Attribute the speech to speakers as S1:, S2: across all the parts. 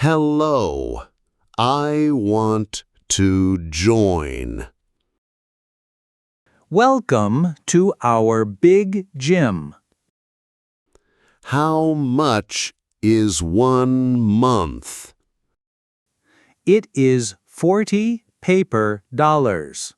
S1: Hello, I want to join.
S2: Welcome to our big gym.
S1: How much is 1 month?
S2: It is 40 paper dollars.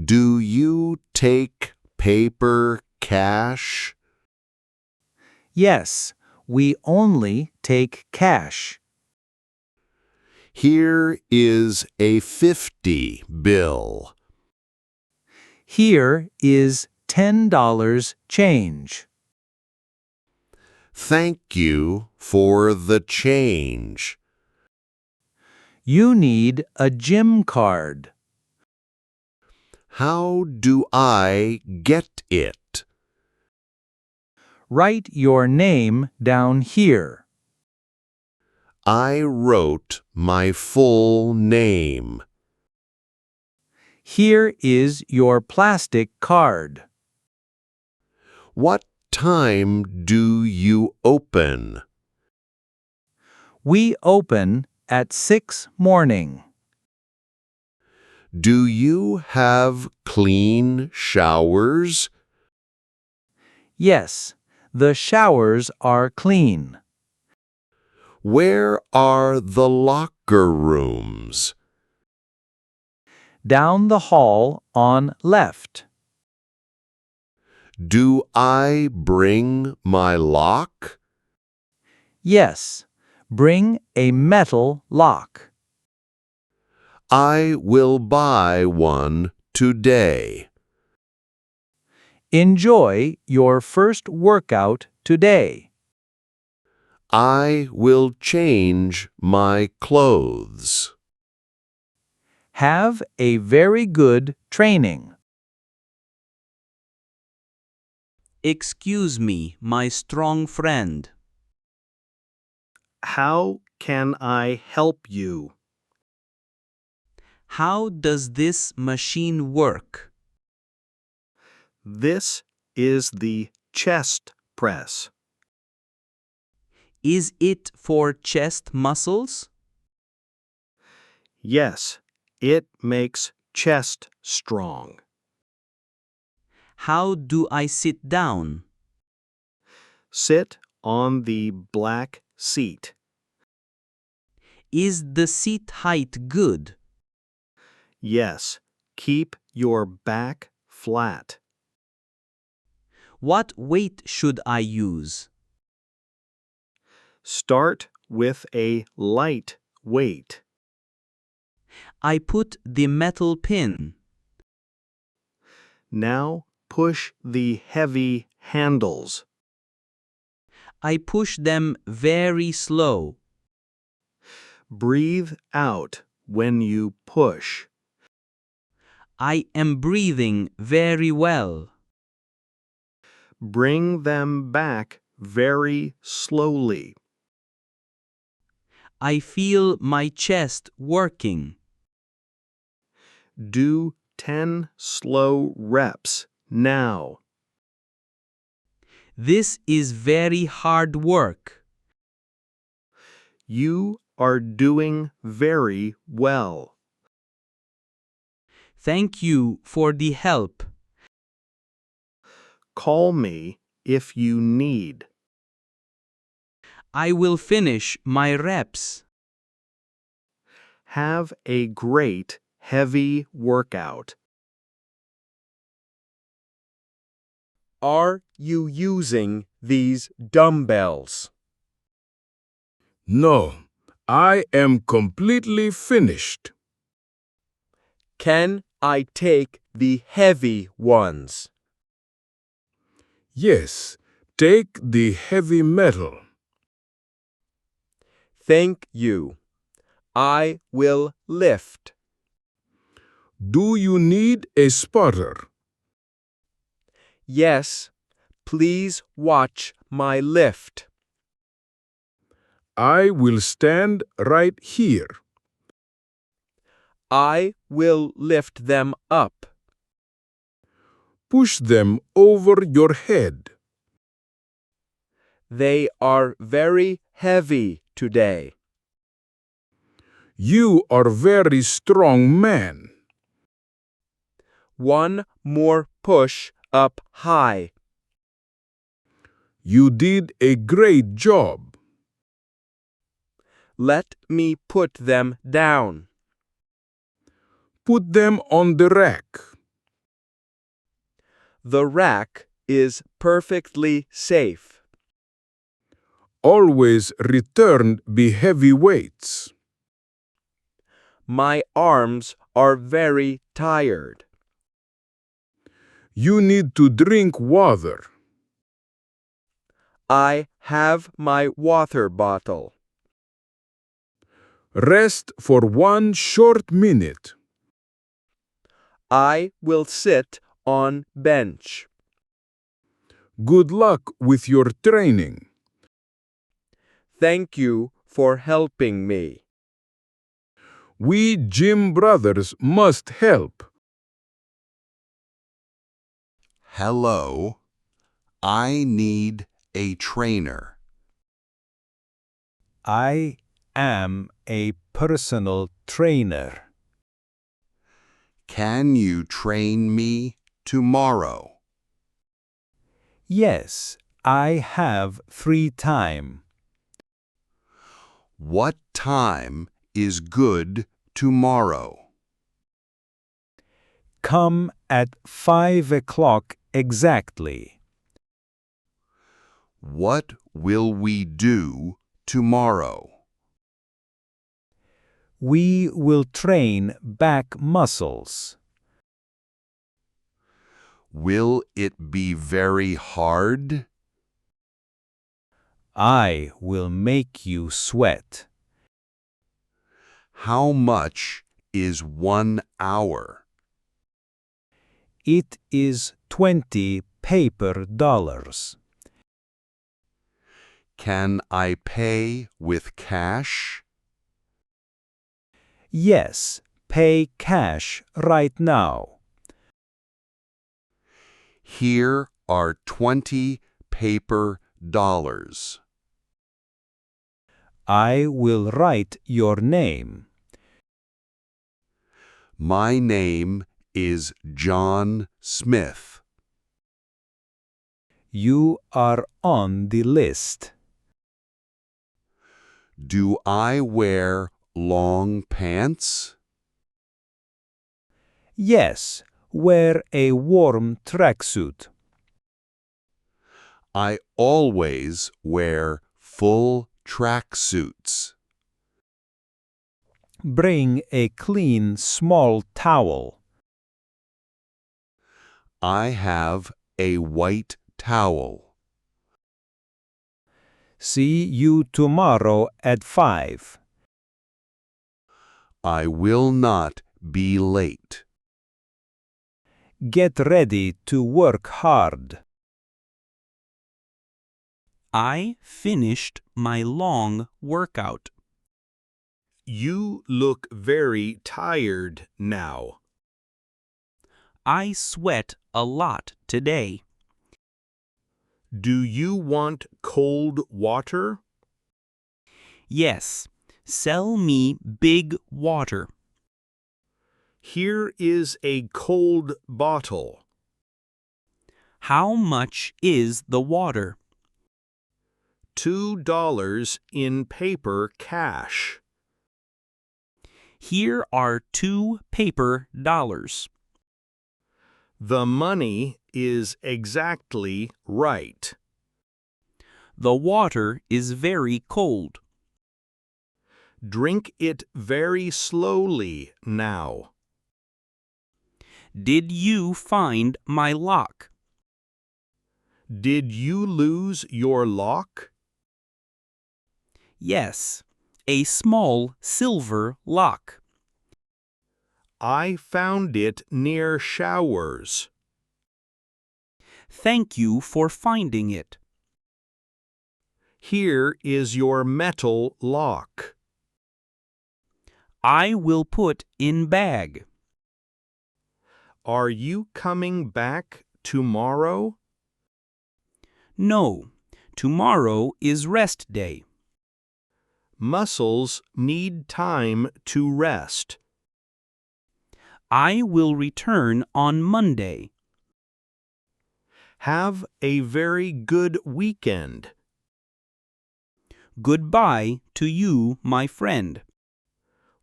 S1: Do you take paper cash?
S2: Yes, we only take cash.
S1: Here is a 50 bill.
S2: Here is $10 change.
S1: Thank you for the change.
S2: You need a gym card.
S1: How do I get it?
S2: Write your name down here.
S1: I wrote my full name.
S2: Here is your plastic card.
S1: What time do you open?
S2: We open at 6 morning.
S1: Do you have clean showers?
S2: Yes, the showers are clean.
S1: Where are the locker rooms?
S2: Down the hall on left.
S1: Do I bring my lock?
S2: Yes, bring a metal lock.
S1: I will buy one today.
S2: Enjoy your first workout today.
S1: I will change my clothes.
S2: Have a very good training.
S3: Excuse me, my strong friend.
S4: How can I help you?
S3: How does this machine work?
S4: This is the chest press.
S3: Is it for chest muscles?
S4: Yes, it makes chest strong.
S3: How do I sit down?
S4: Sit on the black seat.
S3: Is the seat height good?
S4: Yes, keep your back flat.
S3: What weight should I use?
S4: Start with a light weight.
S3: I put the metal pin.
S4: Now push the heavy handles.
S3: I push them very slow.
S4: Breathe out when you push.
S3: I am breathing very well.
S4: Bring them back very slowly.
S3: I feel my chest working.
S4: Do 10 slow reps now.
S3: This is very hard work.
S4: You are doing very well.
S3: Thank you for the help.
S4: Call me if you need.
S3: I will finish my reps.
S4: Have a great heavy workout.
S5: Are you using these dumbbells?
S6: No, I am completely finished.
S5: Can I take the heavy ones?
S6: Yes, take the heavy metal.
S5: Thank you. I will lift.
S6: Do you need a spotter?
S5: Yes, please watch my lift.
S6: I will stand right here.
S5: I will lift them up.
S6: Push them over your head.
S5: They are very heavy today.
S6: You are very strong man.
S5: One more push up high.
S6: You did a great job.
S5: Let me put them down.
S6: Put them on the rack.
S5: The rack is perfectly safe.
S6: Always return the heavy weights.
S5: My arms are very tired.
S6: You need to drink water.
S5: I have my water bottle.
S6: Rest for 1 short minute.
S5: I will sit on bench.
S6: Good luck with your training.
S5: Thank you for helping me.
S6: We gym brothers must help.
S1: Hello. I need a trainer.
S2: I am a personal trainer.
S1: Can you train me tomorrow?
S2: Yes, I have free time.
S1: What time is good tomorrow?
S2: Come at 5 o'clock exactly.
S1: What will we do tomorrow?
S2: We will train back muscles.
S1: Will it be very hard?
S2: I will make you sweat.
S1: How much is 1 hour?
S2: It is 20 paper dollars.
S1: Can I pay with cash?
S2: Yes, pay cash right now.
S1: Here are 20 paper dollars.
S2: I will write your name.
S1: My name is John Smith.
S2: You are on the list.
S1: Do I wear long pants?
S2: Yes, wear a warm tracksuit.
S1: I always wear full tracksuits.
S2: Bring a clean small towel.
S1: I have a white towel.
S2: See you tomorrow at 5.
S1: I will not be late.
S2: Get ready to work hard.
S3: I finished my long workout.
S4: You look very tired now.
S3: I sweat a lot today.
S4: Do you want cold water?
S3: Yes, sell me big water.
S4: Here is a cold bottle.
S3: How much is the water?
S4: $2 in paper cash.
S3: Here are 2 paper dollars.
S4: The money is exactly right.
S3: The water is very cold.
S4: Drink it very slowly now.
S3: Did you find my lock?
S4: Did you lose your lock?
S3: Yes, a small silver lock.
S4: I found it near showers.
S3: Thank you for finding it.
S4: Here is your metal lock.
S3: I will put in bag.
S4: Are you coming back tomorrow?
S3: No, tomorrow is rest day.
S4: Muscles need time to rest.
S3: I will return on Monday.
S4: Have a very good weekend.
S3: Goodbye to you, my friend.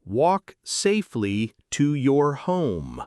S4: Walk safely to your home.